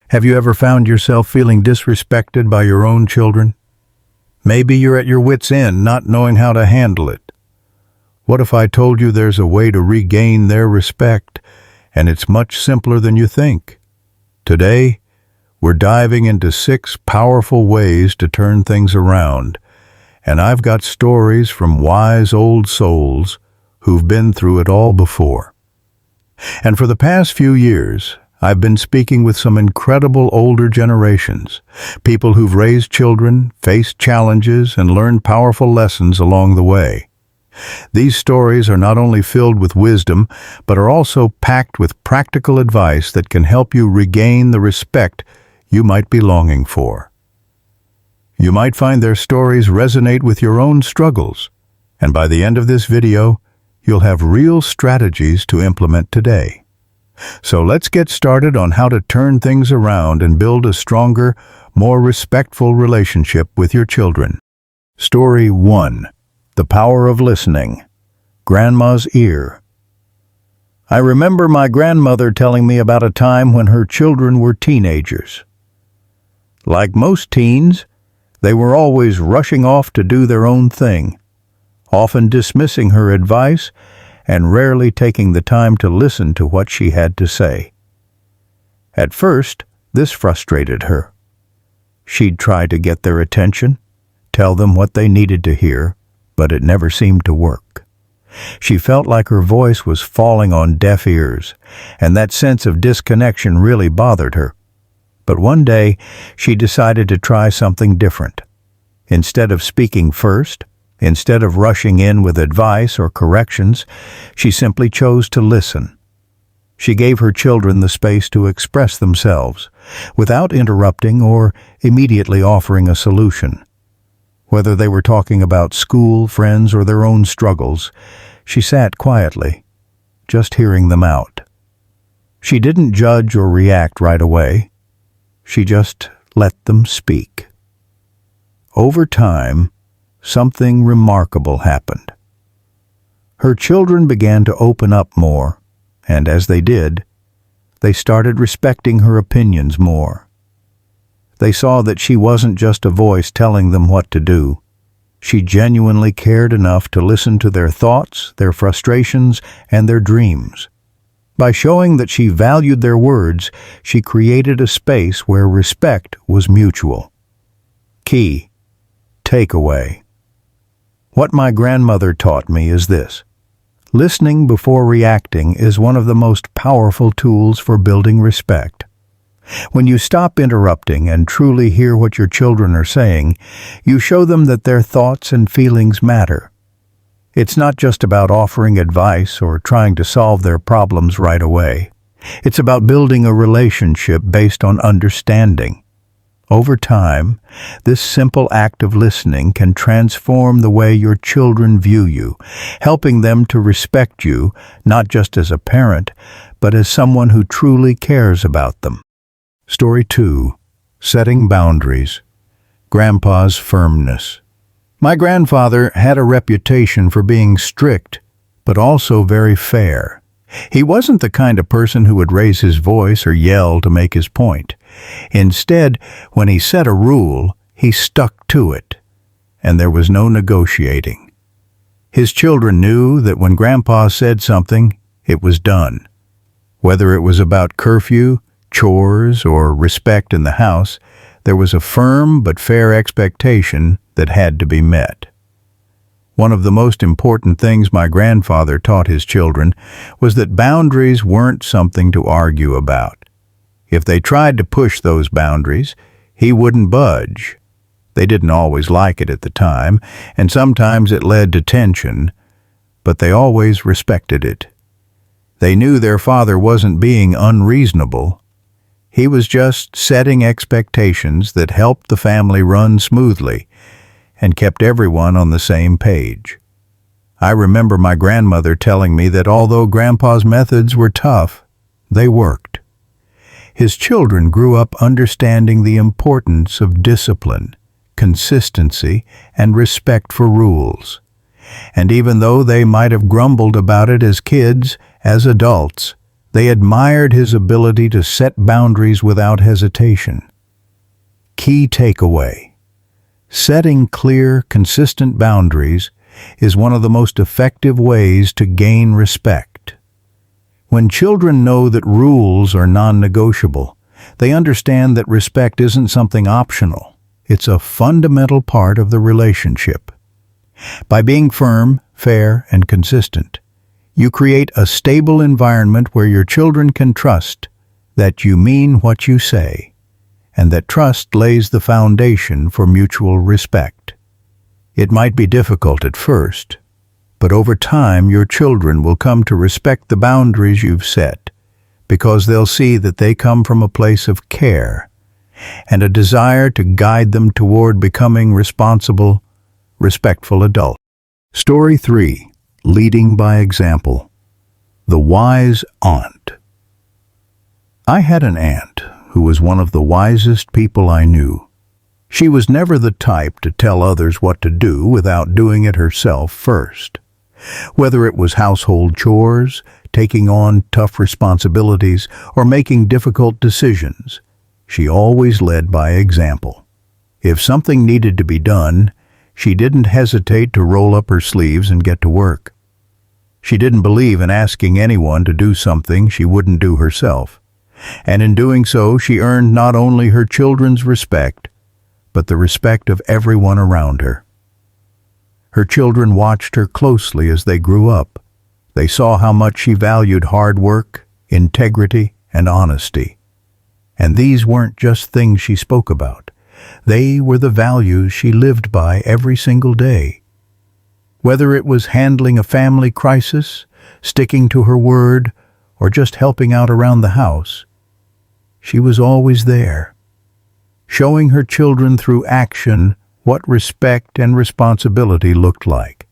Have you ever found yourself feeling disrespected by your own children? Maybe you're at your wit's end, not knowing how to handle it. What if I told you there's a way to regain their respect, and it's much simpler than you think? Today, we're diving into 6 powerful ways to turn things around, and I've got stories from wise old souls who've been through it all before. And for the past few years, I've been speaking with some incredible older generations, people who've raised children, faced challenges, and learned powerful lessons along the way. These stories are not only filled with wisdom, but are also packed with practical advice that can help you regain the respect you might be longing for. You might find their stories resonate with your own struggles, and by the end of this video, you'll have real strategies to implement today. So let's get started on how to turn things around and build a stronger, more respectful relationship with your children. Story 1. The Power of Listening. Grandma's Ear. I remember my grandmother telling me about a time when her children were teenagers. Like most teens, they were always rushing off to do their own thing, often dismissing her advice and rarely taking the time to listen to what she had to say. At first, this frustrated her. She'd try to get their attention, tell them what they needed to hear, but it never seemed to work. She felt like her voice was falling on deaf ears, and that sense of disconnection really bothered her. But one day, she decided to try something different. Instead of speaking first, instead of rushing in with advice or corrections, she simply chose to listen. She gave her children the space to express themselves, without interrupting or immediately offering a solution. Whether they were talking about school, friends, or their own struggles, she sat quietly, just hearing them out. She didn't judge or react right away. She just let them speak. Over time, something remarkable happened. Her children began to open up more, and as they did, they started respecting her opinions more. They saw that she wasn't just a voice telling them what to do. She genuinely cared enough to listen to their thoughts, their frustrations, and their dreams. By showing that she valued their words, she created a space where respect was mutual. Key takeaway. What my grandmother taught me is this: listening before reacting is one of the most powerful tools for building respect. When you stop interrupting and truly hear what your children are saying, you show them that their thoughts and feelings matter. It's not just about offering advice or trying to solve their problems right away. It's about building a relationship based on understanding. Over time, this simple act of listening can transform the way your children view you, helping them to respect you not just as a parent, but as someone who truly cares about them. Story 2. Setting Boundaries. Grandpa's Firmness. My grandfather had a reputation for being strict, but also very fair. He wasn't the kind of person who would raise his voice or yell to make his point. Instead, when he set a rule, he stuck to it, and there was no negotiating. His children knew that when Grandpa said something, it was done. Whether it was about curfew, chores, or respect in the house, there was a firm but fair expectation that had to be met. One of the most important things my grandfather taught his children was that boundaries weren't something to argue about. If they tried to push those boundaries, he wouldn't budge. They didn't always like it at the time, and sometimes it led to tension, but they always respected it. They knew their father wasn't being unreasonable. He was just setting expectations that helped the family run smoothly and kept everyone on the same page. I remember my grandmother telling me that although Grandpa's methods were tough, they worked. His children grew up understanding the importance of discipline, consistency, and respect for rules. And even though they might have grumbled about it as kids, as adults, They admired his ability to set boundaries without hesitation. Key takeaway: setting clear, consistent boundaries is one of the most effective ways to gain respect. When children know that rules are non-negotiable, they understand that respect isn't something optional. It's a fundamental part of the relationship. By being firm, fair, and consistent, you create a stable environment where your children can trust that you mean what you say, and that trust lays the foundation for mutual respect. It might be difficult at first, but over time your children will come to respect the boundaries you've set, because they'll see that they come from a place of care and a desire to guide them toward becoming responsible, respectful adults. Story 3. Leading by example. The wise aunt. I had an aunt who was one of the wisest people I knew. She was never the type to tell others what to do without doing it herself first. Whether it was household chores, taking on tough responsibilities, or making difficult decisions, she always led by example. If something needed to be done, she didn't hesitate to roll up her sleeves and get to work. She didn't believe in asking anyone to do something she wouldn't do herself. And in doing so, she earned not only her children's respect, but the respect of everyone around her. Her children watched her closely as they grew up. They saw how much she valued hard work, integrity, and honesty. And these weren't just things she spoke about. They were the values she lived by every single day. Whether it was handling a family crisis, sticking to her word, or just helping out around the house, she was always there, showing her children through action what respect and responsibility looked like.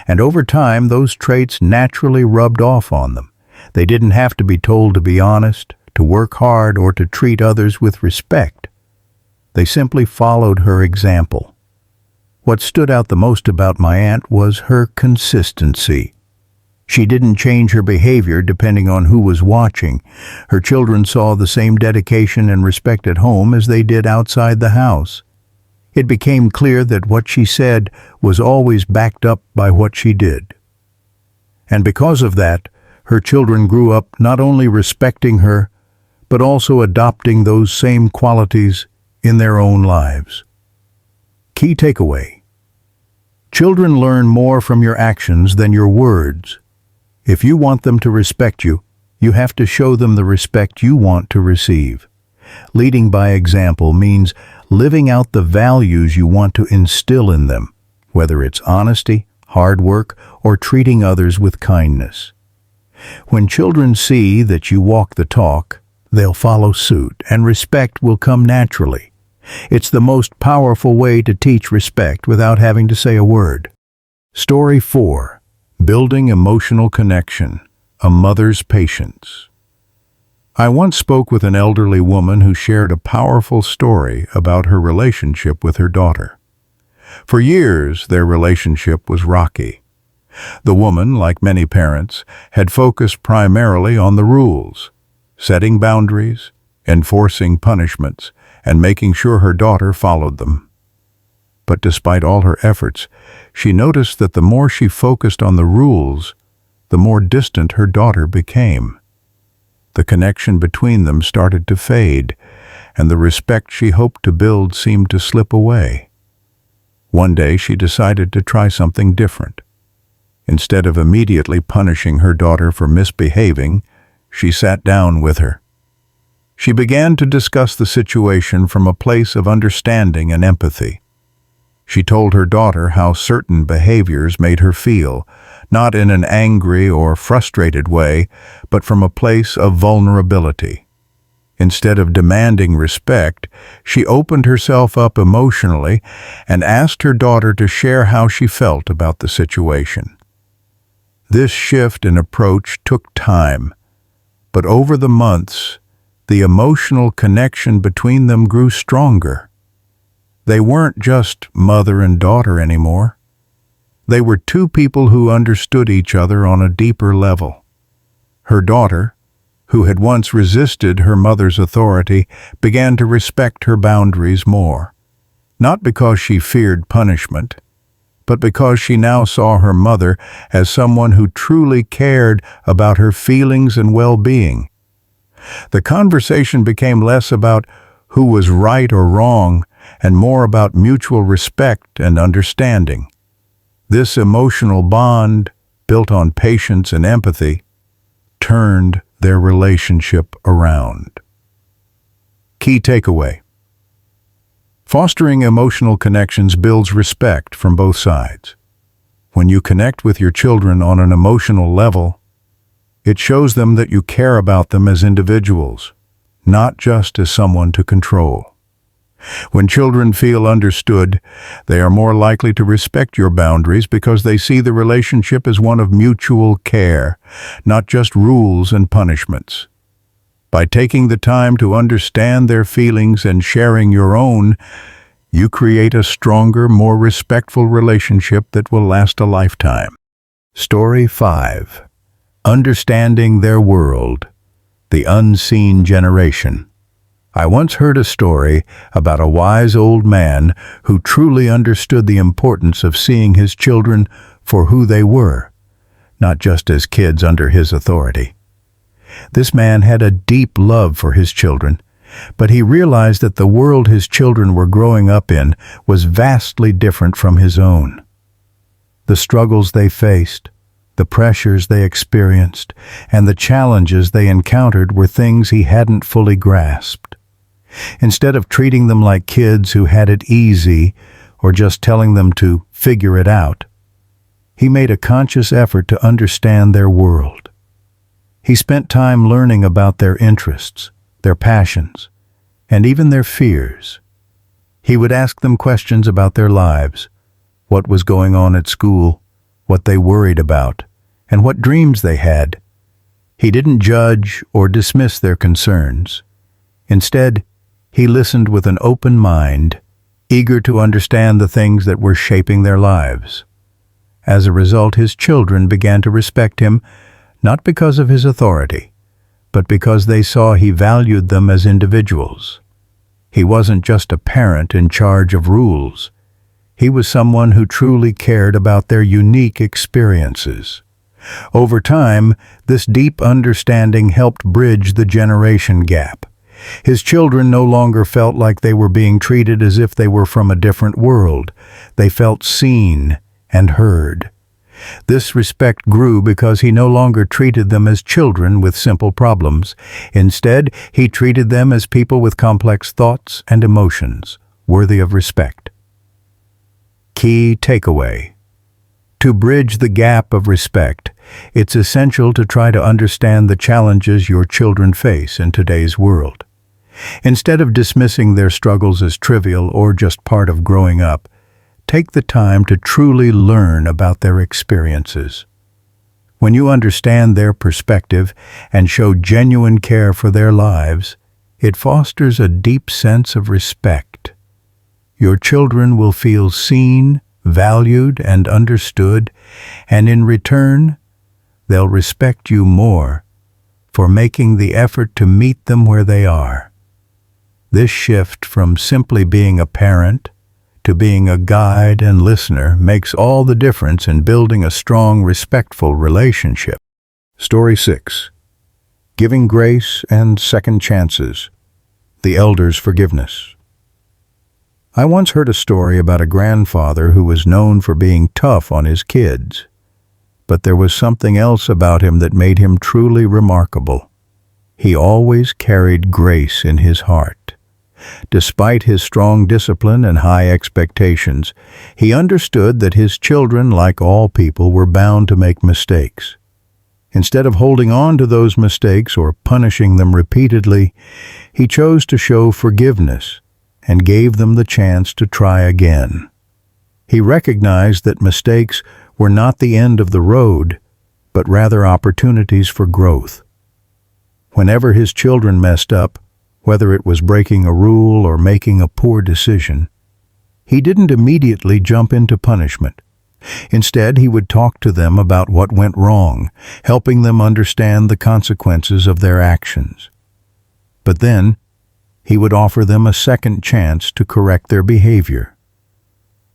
And over time, those traits naturally rubbed off on them. They didn't have to be told to be honest, to work hard, or to treat others with respect. They simply followed her example. What stood out the most about my aunt was her consistency. She didn't change her behavior depending on who was watching. Her children saw the same dedication and respect at home as they did outside the house. It became clear that what she said was always backed up by what she did. And because of that, her children grew up not only respecting her, but also adopting those same qualities in their own lives. Key takeaway: children learn more from your actions than your words. If you want them to respect you, you have to show them the respect you want to receive. Leading by example means living out the values you want to instill in them, whether it's honesty, hard work, or treating others with kindness. When children see that you walk the talk, they'll follow suit, and respect will come naturally. It's the most powerful way to teach respect without having to say a word. Story 4. Building emotional connection. A mother's patience. I once spoke with an elderly woman who shared a powerful story about her relationship with her daughter. For years, their relationship was rocky. The woman, like many parents, had focused primarily on the rules, setting boundaries, enforcing punishments, and making sure her daughter followed them. But despite all her efforts, she noticed that the more she focused on the rules, the more distant her daughter became. The connection between them started to fade, and the respect she hoped to build seemed to slip away. One day she decided to try something different. Instead of immediately punishing her daughter for misbehaving, she sat down with her. She began to discuss the situation from a place of understanding and empathy. She told her daughter how certain behaviors made her feel, not in an angry or frustrated way, but from a place of vulnerability. Instead of demanding respect, she opened herself up emotionally and asked her daughter to share how she felt about the situation. This shift in approach took time, but over the months, the emotional connection between them grew stronger. They weren't just mother and daughter anymore. They were two people who understood each other on a deeper level. Her daughter, who had once resisted her mother's authority, began to respect her boundaries more. Not because she feared punishment, but because she now saw her mother as someone who truly cared about her feelings and well-being. The conversation became less about who was right or wrong and more about mutual respect and understanding. This emotional bond, built on patience and empathy, turned their relationship around. Key takeaway: fostering emotional connections builds respect from both sides. When you connect with your children on an emotional level, it shows them that you care about them as individuals, not just as someone to control. When children feel understood, they are more likely to respect your boundaries because they see the relationship as one of mutual care, not just rules and punishments. By taking the time to understand their feelings and sharing your own, you create a stronger, more respectful relationship that will last a lifetime. Story 5. Understanding their world. The unseen generation. I once heard a story about a wise old man who truly understood the importance of seeing his children for who they were, not just as kids under his authority. This man had a deep love for his children, but he realized that the world his children were growing up in was vastly different from his own. The struggles they faced, the pressures they experienced, and the challenges they encountered were things he hadn't fully grasped. Instead of treating them like kids who had it easy or just telling them to figure it out, he made a conscious effort to understand their world. He spent time learning about their interests, their passions, and even their fears. He would ask them questions about their lives, what was going on at school, what they worried about, and what dreams they had. He didn't judge or dismiss their concerns. Instead, he listened with an open mind, eager to understand the things that were shaping their lives. As a result, his children began to respect him, not because of his authority, but because they saw he valued them as individuals. He wasn't just a parent in charge of rules. He was someone who truly cared about their unique experiences. Over time, this deep understanding helped bridge the generation gap. His children no longer felt like they were being treated as if they were from a different world. They felt seen and heard. This respect grew because he no longer treated them as children with simple problems. Instead, he treated them as people with complex thoughts and emotions, worthy of respect. Key takeaway: to bridge the gap of respect, it's essential to try to understand the challenges your children face in today's world. Instead of dismissing their struggles as trivial or just part of growing up, take the time to truly learn about their experiences. When you understand their perspective and show genuine care for their lives, it fosters a deep sense of respect. Your children will feel seen, valued, and understood, and in return, they'll respect you more for making the effort to meet them where they are. This shift from simply being a parent to being a guide and listener makes all the difference in building a strong, respectful relationship. Story 6. Giving grace and second chances. The elder's forgiveness. I once heard a story about a grandfather who was known for being tough on his kids. But there was something else about him that made him truly remarkable. He always carried grace in his heart. Despite his strong discipline and high expectations, he understood that his children, like all people, were bound to make mistakes. Instead of holding on to those mistakes or punishing them repeatedly, he chose to show forgiveness and gave them the chance to try again. He recognized that mistakes were not the end of the road, but rather opportunities for growth. Whenever his children messed up, whether it was breaking a rule or making a poor decision, he didn't immediately jump into punishment. Instead, he would talk to them about what went wrong, helping them understand the consequences of their actions. But then, he would offer them a second chance to correct their behavior.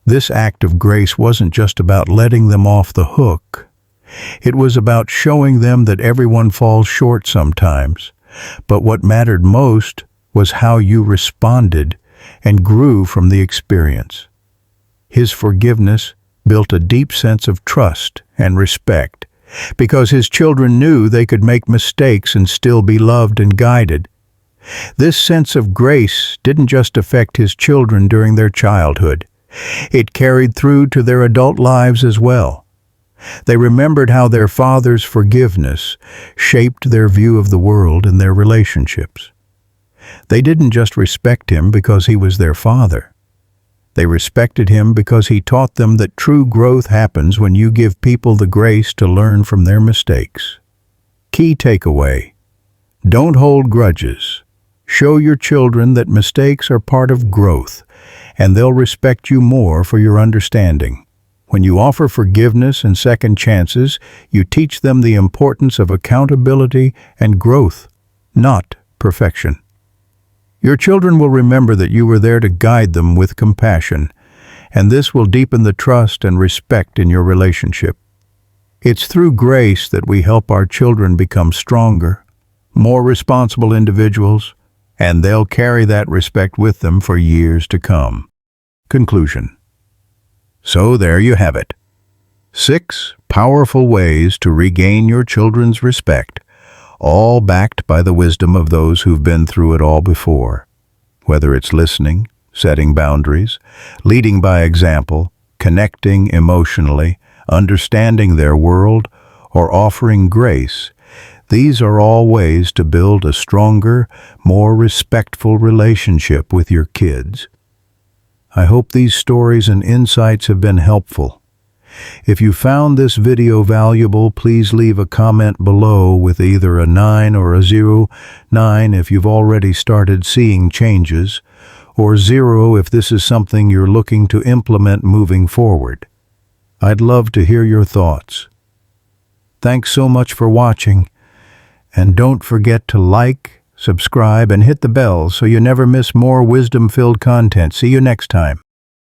This act of grace wasn't just about letting them off the hook. It was about showing them that everyone falls short sometimes, but what mattered most was how you responded and grew from the experience. His forgiveness built a deep sense of trust and respect, because his children knew they could make mistakes and still be loved and guided. This sense of grace didn't just affect his children during their childhood. It carried through to their adult lives as well. They remembered how their father's forgiveness shaped their view of the world and their relationships. They didn't just respect him because he was their father. They respected him because he taught them that true growth happens when you give people the grace to learn from their mistakes. Key takeaway: don't hold grudges. Show your children that mistakes are part of growth, and they'll respect you more for your understanding. When you offer forgiveness and second chances, you teach them the importance of accountability and growth, not perfection. Your children will remember that you were there to guide them with compassion, and this will deepen the trust and respect in your relationship. It's through grace that we help our children become stronger, more responsible individuals, and they'll carry that respect with them for years to come. Conclusion. So there you have it. 6 powerful ways to regain your children's respect, all backed by the wisdom of those who've been through it all before. Whether it's listening, setting boundaries, leading by example, connecting emotionally, understanding their world, or offering grace, these are all ways to build a stronger, more respectful relationship with your kids. I hope these stories and insights have been helpful. If you found this video valuable, please leave a comment below with either a 9 or a 0. 9 if you've already started seeing changes, or 0 if this is something you're looking to implement moving forward. I'd love to hear your thoughts. Thanks so much for watching, and don't forget to like, subscribe, and hit the bell so you never miss more wisdom-filled content. See you next time.